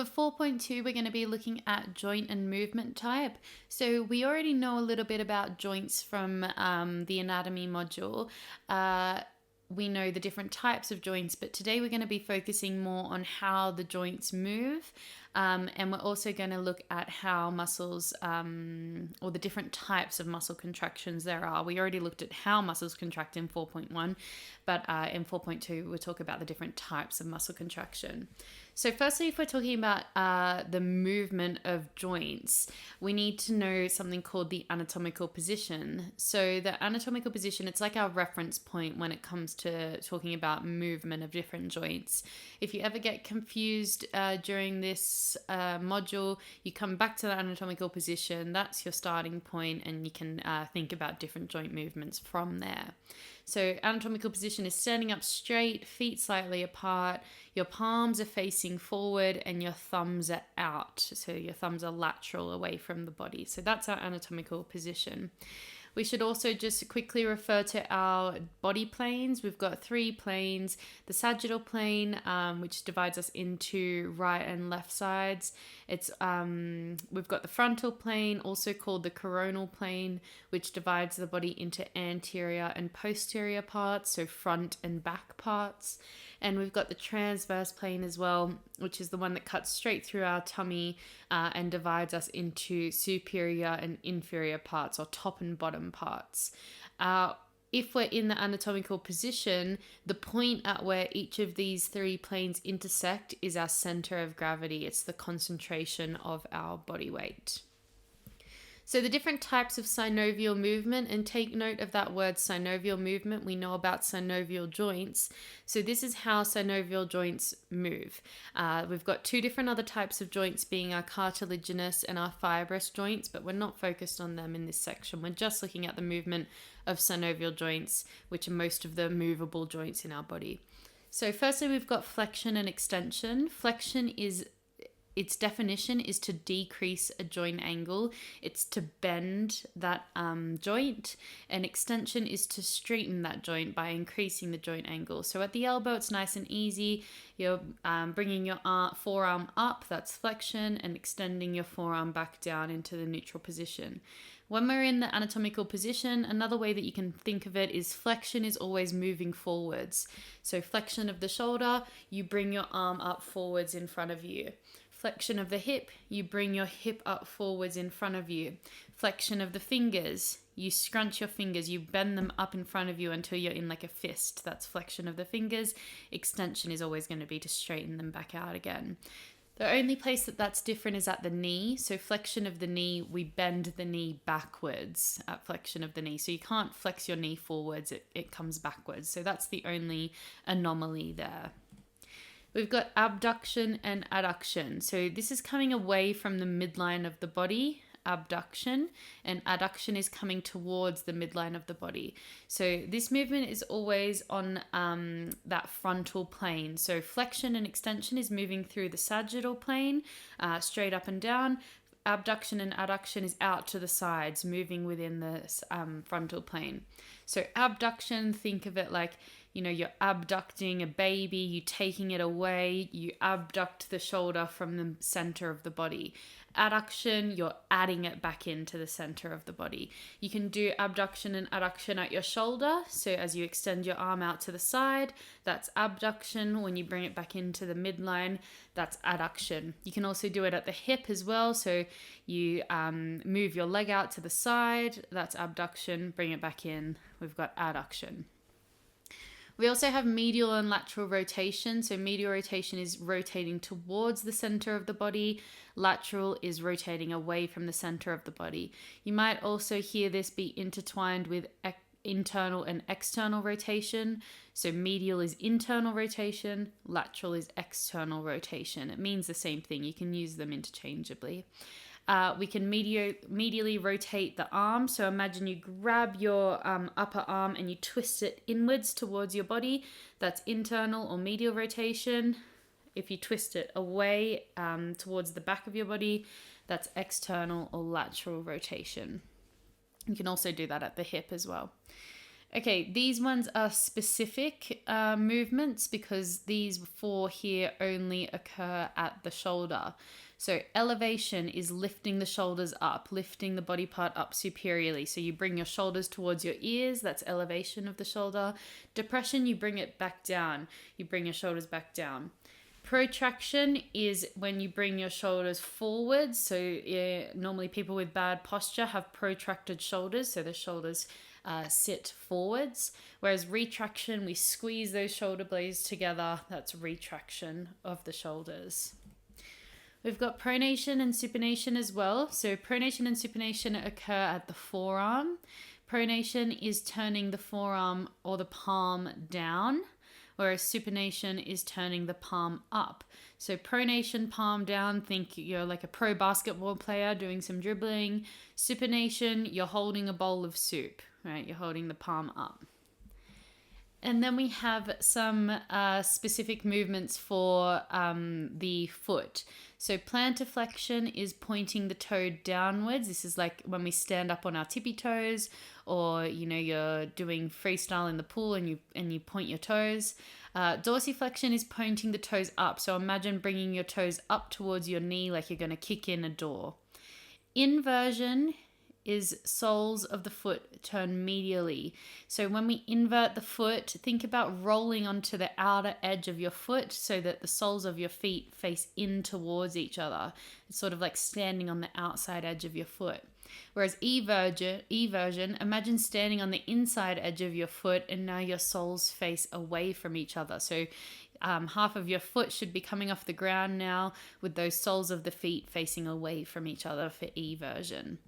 For 4.2, we're going to be looking at joint and movement type. So we already know a little bit about joints from the anatomy module. We know the different types of joints, but today we're going to be focusing more on how the joints move. And we're also going to look at how muscles, or the different types of muscle contractions there are. We already looked at how muscles contract in 4.1, but in 4.2, we'll talk about the different types of muscle contraction. So firstly, if we're talking about the movement of joints, we need to know something called the anatomical position. So the anatomical position, it's like our reference point when it comes to talking about movement of different joints. If you ever get confused during this module, you come back to the anatomical position. That's your starting point, and you can think about different joint movements from there. So anatomical position is standing up straight, feet slightly apart, your palms are facing forward and your thumbs are out. So your thumbs are lateral away from the body. So that's our anatomical position. We should also just quickly refer to our body planes. We've got 3 planes: the sagittal plane, which divides us into right and left sides. We've got the frontal plane, also called the coronal plane, which divides the body into anterior and posterior parts, so front and back parts. And we've got the transverse plane as well, which is the one that cuts straight through our tummy and divides us into superior and inferior parts, or top and bottom parts. If we're in the anatomical position, the point at where each of these 3 planes intersect is our center of gravity. It's the concentration of our body weight. So the different types of synovial movement, and take note of that word synovial movement. We know about synovial joints. So this is how synovial joints move. We've got 2 different other types of joints, being our cartilaginous and our fibrous joints, but we're not focused on them in this section. We're just looking at the movement of synovial joints, which are most of the movable joints in our body. So firstly, we've got flexion and extension. Flexion is its definition is to decrease a joint angle. It's to bend that joint. And extension is to straighten that joint by increasing the joint angle. So at the elbow, it's nice and easy. You're bringing your forearm up, that's flexion, and extending your forearm back down into the neutral position. When we're in the anatomical position, another way that you can think of it is flexion is always moving forwards. So flexion of the shoulder, you bring your arm up forwards in front of you. Flexion of the hip, you bring your hip up forwards in front of you. Flexion of the fingers, you scrunch your fingers, you bend them up in front of you until you're in like a fist. That's flexion of the fingers. Extension is always going to be to straighten them back out again. The only place that's different is at the knee. So flexion of the knee, we bend the knee backwards at flexion of the knee. So you can't flex your knee forwards, it comes backwards. So that's the only anomaly there. We've got abduction and adduction. So this is coming away from the midline of the body, abduction, and adduction is coming towards the midline of the body. So this movement is always on that frontal plane. So flexion and extension is moving through the sagittal plane, straight up and down. Abduction and adduction is out to the sides, moving within the frontal plane. So abduction, think of it like, you're abducting a baby, you're taking it away, you abduct the shoulder from the center of the body. Adduction, you're adding it back into the center of the body. You can do abduction and adduction at your shoulder. So as you extend your arm out to the side, that's abduction. When you bring it back into the midline, that's adduction. You can also do it at the hip as well. So you move your leg out to the side, that's abduction. Bring it back in, we've got adduction. We also have medial and lateral rotation. So medial rotation is rotating towards the center of the body. Lateral is rotating away from the center of the body. You might also hear this be intertwined with internal and external rotation. So medial is internal rotation, lateral is external rotation. It means the same thing. You can use them interchangeably. We can medially rotate the arm. So imagine you grab your upper arm and you twist it inwards towards your body. That's internal or medial rotation. If you twist it away towards the back of your body, that's external or lateral rotation. You can also do that at the hip as well. Okay, these ones are specific movements because these four here only occur at the shoulder. So elevation is lifting the shoulders up, lifting the body part up superiorly. So you bring your shoulders towards your ears, that's elevation of the shoulder. Depression, you bring it back down. You bring your shoulders back down. Protraction is when you bring your shoulders forward. So normally people with bad posture have protracted shoulders, so the shoulders sit forwards. Whereas retraction, we squeeze those shoulder blades together. That's retraction of the shoulders. We've got pronation and supination as well. So pronation and supination occur at the forearm. Pronation is turning the forearm or the palm down, whereas supination is turning the palm up. So pronation, palm down, think you're like a pro basketball player doing some dribbling. Supination, you're holding a bowl of soup, right? You're holding the palm up. And then we have some specific movements for the foot. So plantar flexion is pointing the toe downwards. This is like when we stand up on our tippy toes, or you're doing freestyle in the pool and you point your toes. Dorsiflexion is pointing the toes up. So imagine bringing your toes up towards your knee like you're going to kick in a door. Inversion is soles of the foot turn medially. So when we invert the foot, think about rolling onto the outer edge of your foot so that the soles of your feet face in towards each other. It's sort of like standing on the outside edge of your foot. Whereas eversion, imagine standing on the inside edge of your foot and now your soles face away from each other. So half of your foot should be coming off the ground now with those soles of the feet facing away from each other for eversion.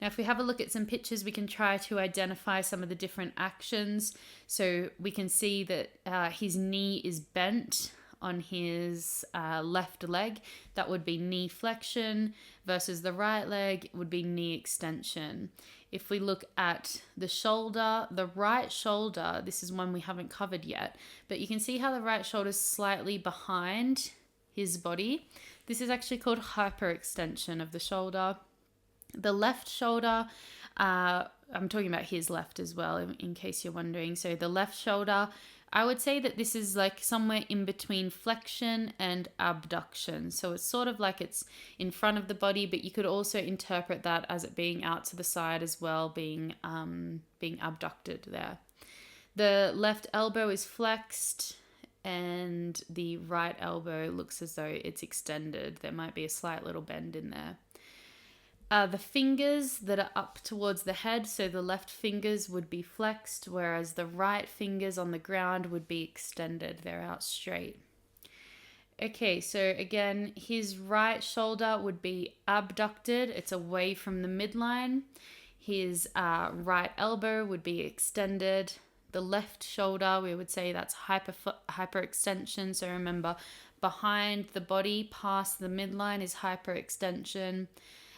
Now, if we have a look at some pictures, we can try to identify some of the different actions. So we can see that his knee is bent on his left leg. That would be knee flexion, versus the right leg would be knee extension. If we look at the shoulder, the right shoulder, this is one we haven't covered yet, but you can see how the right shoulder is slightly behind his body. This is actually called hyperextension of the shoulder. The left shoulder, I'm talking about his left as well, in case you're wondering. So the left shoulder, I would say that this is like somewhere in between flexion and abduction. So it's sort of like it's in front of the body, but you could also interpret that as it being out to the side as well, being abducted there. The left elbow is flexed and the right elbow looks as though it's extended. There might be a slight little bend in there. The fingers that are up towards the head, so the left fingers would be flexed, whereas the right fingers on the ground would be extended. They're out straight. Okay, so again, his right shoulder would be abducted. It's away from the midline. His right elbow would be extended. The left shoulder, we would say that's hyperextension. So remember, behind the body, past the midline is hyperextension.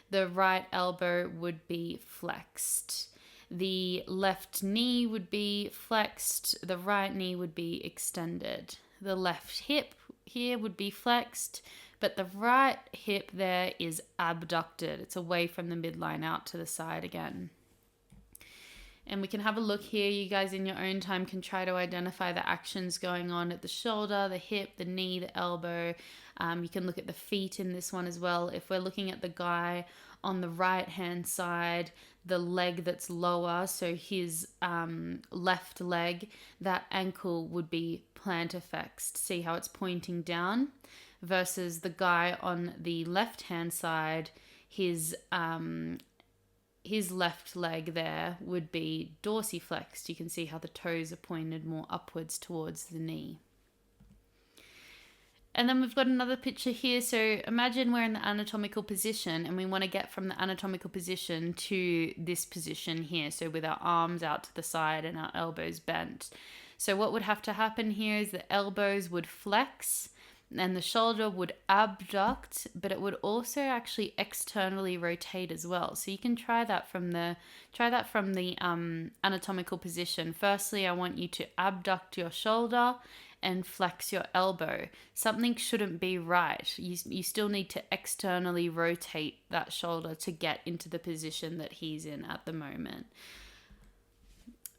The right elbow would be flexed. The left knee would be flexed. The right knee would be extended. The left hip here would be flexed, but the right hip there is abducted. It's away from the midline out to the side again. And we can have a look here. You guys in your own time can try to identify the actions going on at the shoulder, the hip, the knee, the elbow. You can look at the feet in this one as well. If we're looking at the guy on the right hand side, the leg that's lower, so his left leg, that ankle would be plantar flexed. See how it's pointing down? Versus the guy on the left hand side, his left leg there would be dorsiflexed. You can see how the toes are pointed more upwards towards the knee. And then we've got another picture here. So imagine we're in the anatomical position and we want to get from the anatomical position to this position here. So with our arms out to the side and our elbows bent. So what would have to happen here is the elbows would flex and the shoulder would abduct, but it would also actually externally rotate as well. So you can try that from the anatomical position. Firstly, I want you to abduct your shoulder and flex your elbow. Something shouldn't be right. You still need to externally rotate that shoulder to get into the position that he's in at the moment.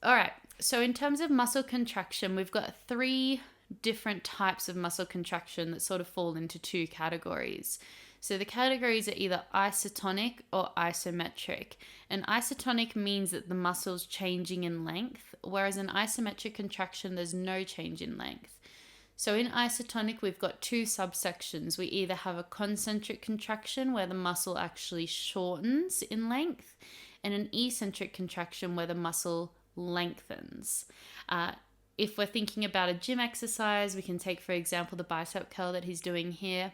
All right, So in terms of muscle contraction, we've got three different types of muscle contraction that sort of fall into two categories. So the categories are either isotonic or isometric. And isotonic means that the muscle's changing in length, whereas in isometric contraction, there's no change in length. So in isotonic, we've got two subsections. We either have a concentric contraction where the muscle actually shortens in length, and an eccentric contraction where the muscle lengthens. If we're thinking about a gym exercise, we can take, for example, the bicep curl that he's doing here.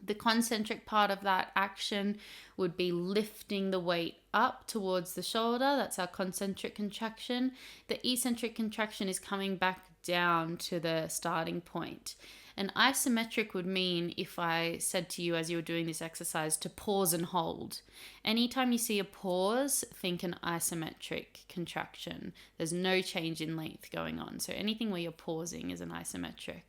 The concentric part of that action would be lifting the weight up towards the shoulder. That's our concentric contraction. The eccentric contraction is coming back down to the starting point. An isometric would mean if I said to you as you were doing this exercise to pause and hold. Anytime you see a pause, think an isometric contraction. There's no change in length going on. So anything where you're pausing is an isometric.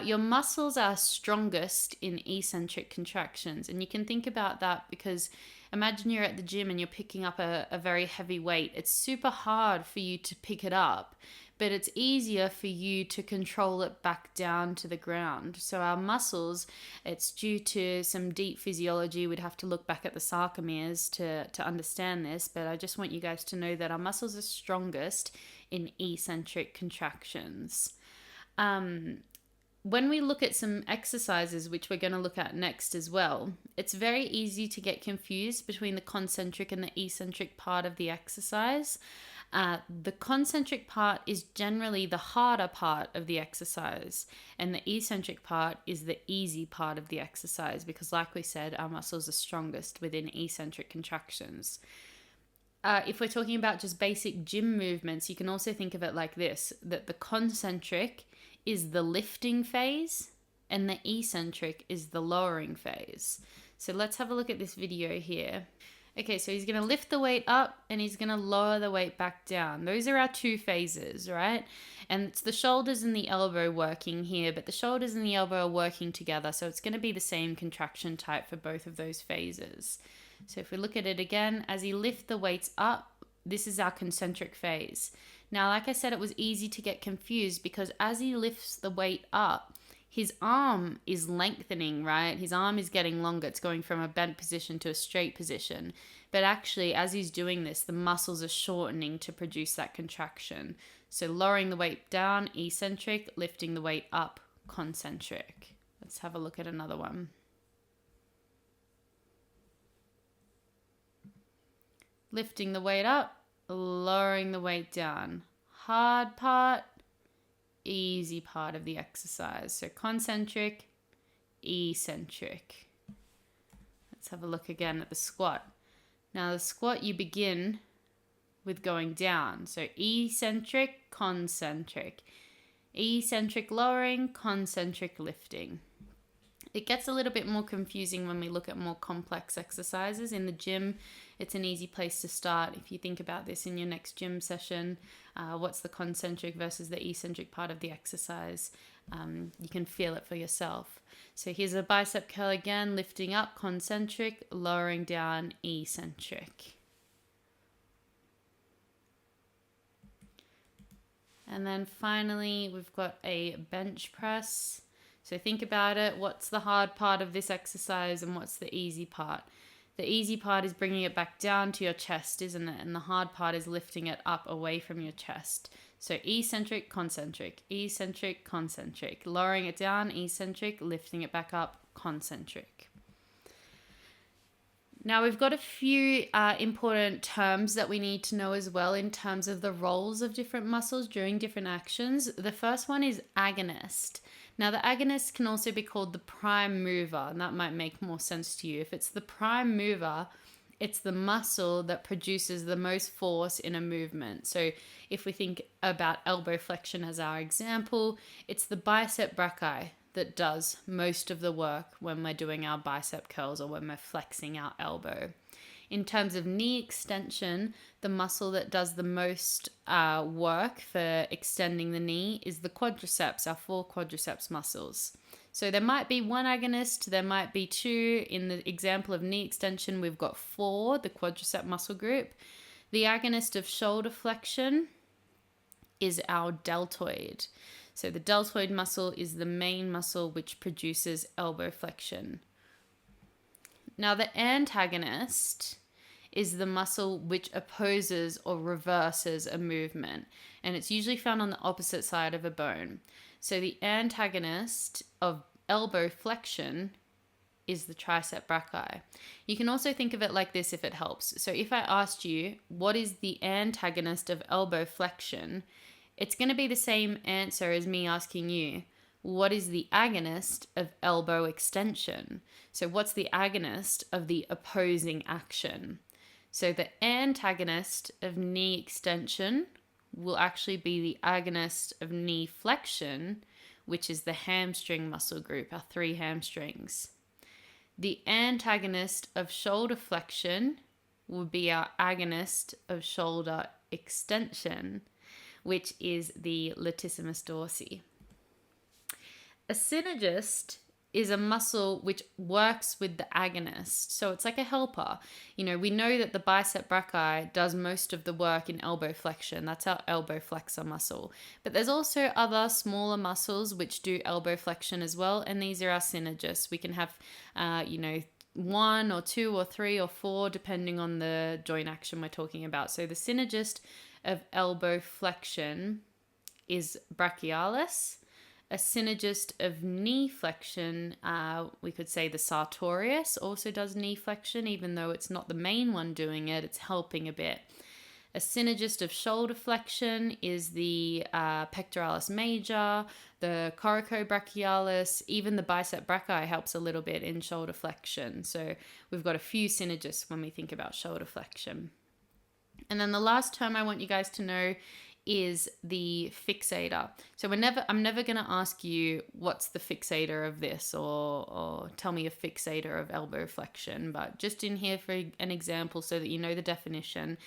Your muscles are strongest in eccentric contractions. And you can think about that because imagine you're at the gym and you're picking up a very heavy weight. It's super hard for you to pick it up, but it's easier for you to control it back down to the ground. So our muscles, it's due to some deep physiology. We'd have to look back at the sarcomeres to understand this, but I just want you guys to know that our muscles are strongest in eccentric contractions. When we look at some exercises, which we're going to look at next as well, it's very easy to get confused between the concentric and the eccentric part of the exercise. The concentric part is generally the harder part of the exercise, and the eccentric part is the easy part of the exercise because, like we said, our muscles are strongest within eccentric contractions. If we're talking about just basic gym movements, you can also think of it like this, that the concentric is the lifting phase and the eccentric is the lowering phase. So let's have a look at this video here. Okay, so he's going to lift the weight up and he's going to lower the weight back down. Those are our two phases, right? And it's the shoulders and the elbow working here, but the shoulders and the elbow are working together. So it's going to be the same contraction type for both of those phases. So if we look at it again, as he lifts the weights up, this is our concentric phase. Now, like I said, it was easy to get confused because as he lifts the weight up, his arm is lengthening, right? His arm is getting longer. It's going from a bent position to a straight position. But actually, as he's doing this, the muscles are shortening to produce that contraction. So lowering the weight down, eccentric, lifting the weight up, concentric. Let's have a look at another one. Lifting the weight up, lowering the weight down. Hard part, easy part of the exercise. So concentric, eccentric. Let's have a look again at the squat. Now the squat, you begin with going down. So eccentric, concentric. Eccentric lowering, concentric lifting. It gets a little bit more confusing when we look at more complex exercises. In the gym, it's an easy place to start. If you think about this in your next gym session, what's the concentric versus the eccentric part of the exercise? You can feel it for yourself. So here's a bicep curl again, lifting up, concentric, lowering down, eccentric. And then finally, we've got a bench press. So think about it. What's the hard part of this exercise and what's the easy part? The easy part is bringing it back down to your chest, isn't it? And the hard part is lifting it up away from your chest. So eccentric, concentric, lowering it down, eccentric, lifting it back up, concentric. Now we've got a few important terms that we need to know as well in terms of the roles of different muscles during different actions. The first one is agonist. Now the agonist can also be called the prime mover, and that might make more sense to you. If it's the prime mover, it's the muscle that produces the most force in a movement. So if we think about elbow flexion as our example, it's the bicep brachii that does most of the work when we're doing our bicep curls or when we're flexing our elbow. In terms of knee extension, the muscle that does the most work for extending the knee is the quadriceps, our four quadriceps muscles. So there might be one agonist, there might be two. In the example of knee extension, we've got four, the quadricep muscle group. The agonist of shoulder flexion is our deltoid. So the deltoid muscle is the main muscle which produces elbow flexion. Now the antagonist is the muscle which opposes or reverses a movement, and it's usually found on the opposite side of a bone. So the antagonist of elbow flexion is the tricep brachii. You can also think of it like this if it helps. So if I asked you, what is the antagonist of elbow flexion? It's going to be the same answer as me asking you, what is the agonist of elbow extension? So what's the agonist of the opposing action? So the antagonist of knee extension will actually be the agonist of knee flexion, which is the hamstring muscle group, our 3 hamstrings. The antagonist of shoulder flexion will be our agonist of shoulder extension, which is the latissimus dorsi. A synergist is a muscle which works with the agonist. So it's like a helper. We know that the bicep brachii does most of the work in elbow flexion. That's our elbow flexor muscle. But there's also other smaller muscles which do elbow flexion as well, and these are our synergists. We can have, 1 or 2 or 3 or 4, depending on the joint action we're talking about. So the synergist of elbow flexion is brachialis. A synergist of knee flexion, we could say the sartorius also does knee flexion, even though it's not the main one doing it, it's helping a bit. A synergist of shoulder flexion is the pectoralis major, the coracobrachialis, even the bicep brachii helps a little bit in shoulder flexion. So we've got a few synergists when we think about shoulder flexion. And then the last term I want you guys to know is the fixator. So I'm never going to ask you what's the fixator of this or tell me a fixator of elbow flexion, but just in here for an example so that you know the definition.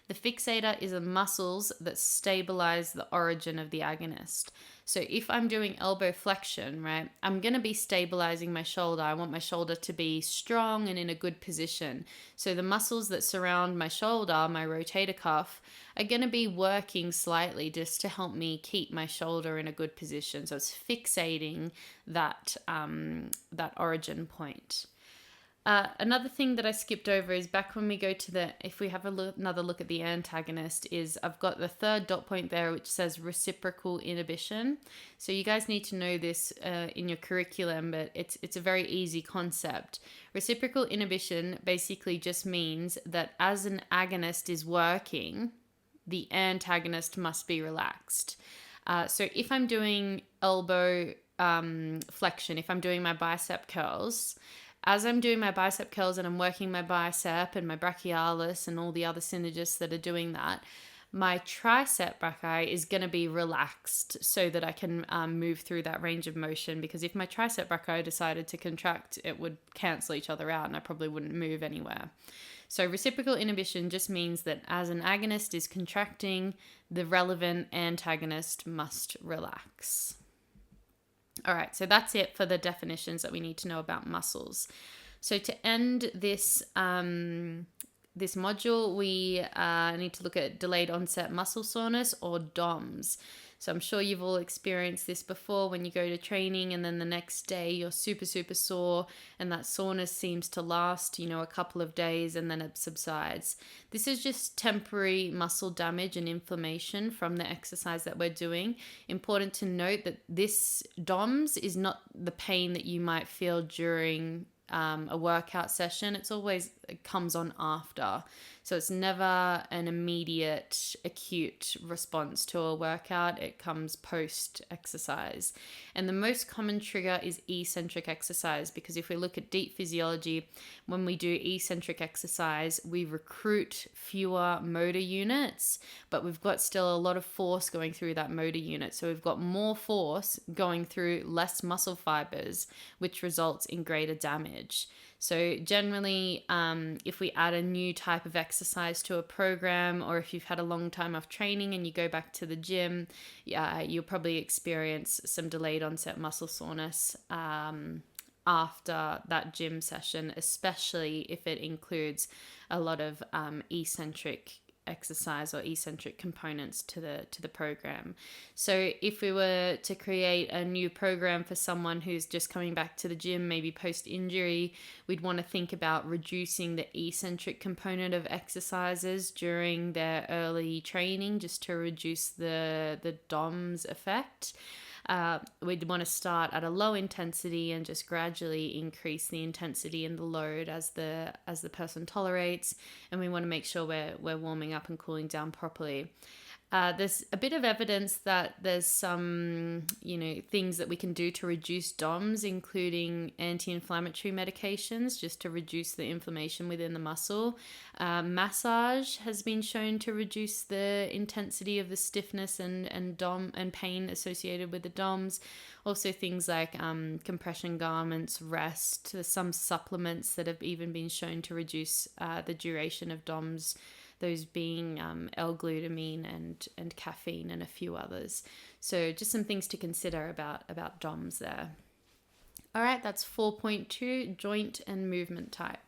The fixator is the muscles that stabilize the origin of the agonist. So if I'm doing elbow flexion, right, I'm going to be stabilizing my shoulder. I want my shoulder to be strong and in a good position. So the muscles that surround my shoulder, my rotator cuff, are going to be working slightly just to help me keep my shoulder in a good position. So it's fixating that origin point. Another thing that I skipped over is back when we go to if we have another look at the antagonist, is I've got the 3rd dot point there, which says reciprocal inhibition. So you guys need to know this in your curriculum, but it's a very easy concept. Reciprocal inhibition basically just means that as an agonist is working, the antagonist must be relaxed. So if I'm doing elbow flexion, if I'm doing my bicep curls, as I'm doing my bicep curls and I'm working my bicep and my brachialis and all the other synergists that are doing that, my tricep brachii is going to be relaxed so that I can move through that range of motion, because if my tricep brachii decided to contract, it would cancel each other out and I probably wouldn't move anywhere. So reciprocal inhibition just means that as an agonist is contracting, the relevant antagonist must relax. All right, so that's it for the definitions that we need to know about muscles. So to end this this module, we need to look at delayed onset muscle soreness, or DOMS. So I'm sure you've all experienced this before when you go to training and then the next day you're super, super sore and that soreness seems to last, a couple of days and then it subsides. This is just temporary muscle damage and inflammation from the exercise that we're doing. Important to note that this DOMS is not the pain that you might feel during a workout session. It comes on after. So it's never an immediate acute response to a workout. It comes post exercise. And the most common trigger is eccentric exercise, because if we look at deep physiology, when we do eccentric exercise, we recruit fewer motor units, but we've got still a lot of force going through that motor unit. So we've got more force going through less muscle fibers, which results in greater damage. So generally, if we add a new type of exercise to a program, or if you've had a long time off training and you go back to the gym, you'll probably experience some delayed onset muscle soreness after that gym session, especially if it includes a lot of eccentric exercise or eccentric components to the program. So if we were to create a new program for someone who's just coming back to the gym, maybe post injury, we'd want to think about reducing the eccentric component of exercises during their early training, just to reduce the DOMS effect. We'd want to start at a low intensity and just gradually increase the intensity and the load as the person tolerates, and we want to make sure we're warming up and cooling down properly. There's a bit of evidence that there's some, things that we can do to reduce DOMS, including anti-inflammatory medications, just to reduce the inflammation within the muscle. Massage has been shown to reduce the intensity of the stiffness and pain associated with the DOMS. Also things like compression garments, rest. There's some supplements that have even been shown to reduce the duration of DOMS, those being L-glutamine and caffeine and a few others. So just some things to consider about DOMS there. All right, that's 4.2, joint and movement type.